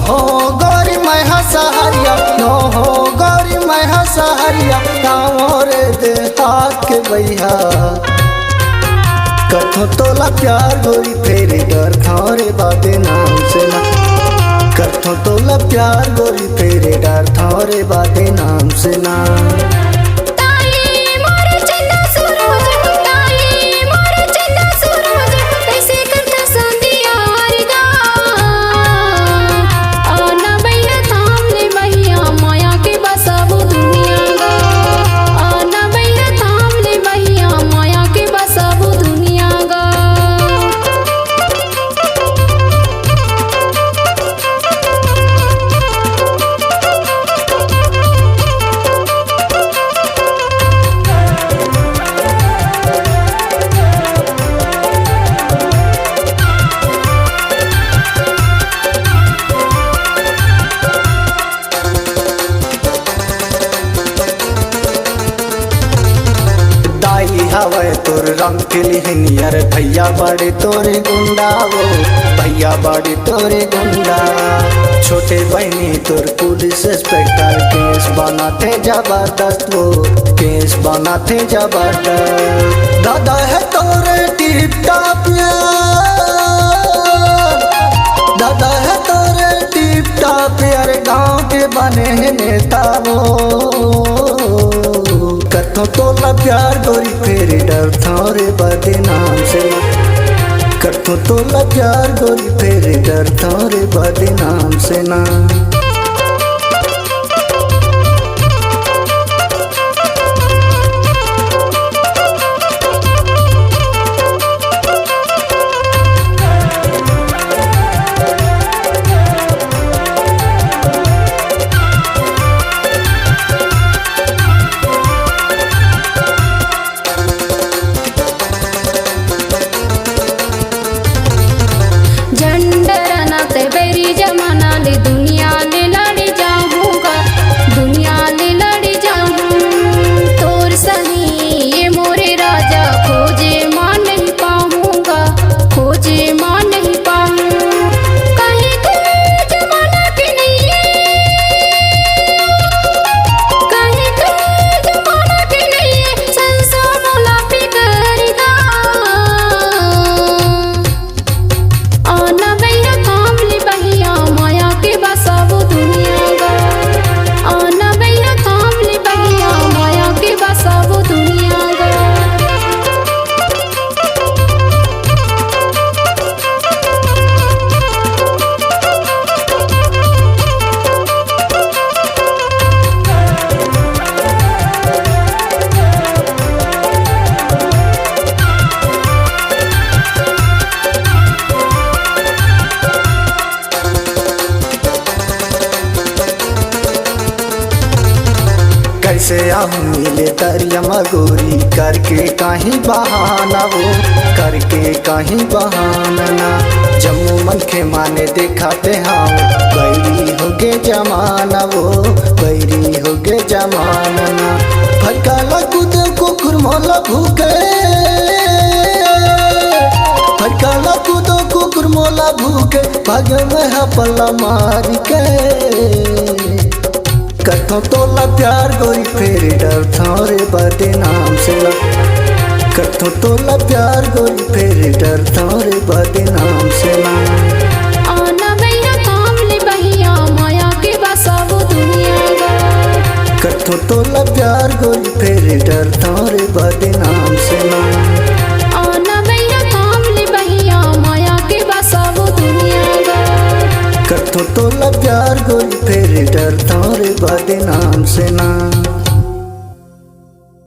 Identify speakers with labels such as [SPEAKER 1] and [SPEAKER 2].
[SPEAKER 1] हो गौरी मैं हसहरिया नो हो गौरी मैं हसहरिया गाँव रे देहात के भैया कथो तोला प्यार गोरी फेरे डर थारे बाते नाम से ना कथो तोला प्यार गोरी फेरे डर थारे बाते नाम से ना हवे तोर रंग के लिहनियर भैया बड़े तोरे गुंडा वो भैया बड़े तोरे गुंडा छोटे बहनी तोर पुलिस इंस्पेक्टर केस बनाते जबरदस्त वो केस बनाते जबरदस्त दादा है तोरे टिप टॉप दादा है तोरे टिप टॉप यार गाँव के बने नेता वो कथो तोला प्यार गोरी फेरे डर थारे बाते नाम से कथो तोला प्यार गोरी फेरे डर थारे बाते नाम से ना कैसे आऊँ मिले दरिया मगोरी करके कहीं बहाना वो करके कहीं बहाना ना जम्मू मन के माने दिखाते हाँ बैरी हो गे जमाना वो बैरी हो गे जमाना ना फटका लगुद कुकुर मोला भूखे फटका लगुद कुकुर मोला भूखे भाग्य में हपला मार के कथो तोला प्यार गोरी फेरे डर थारे बाते नाम से कथो तोला प्यार गोरी फेरे डर थारे बाते नाम से ना
[SPEAKER 2] आना भैया काम ले भैया माया के बसावो दुनिया गा
[SPEAKER 1] कथो तोला प्यार गोरी फेरे डर थारे बाते नाम से ना
[SPEAKER 2] आना भैया काम ले भैया माया के बसावो दुनिया गा
[SPEAKER 1] कथो तोला प्यार गोरी फेरे डर थारे बाते नाम से ना।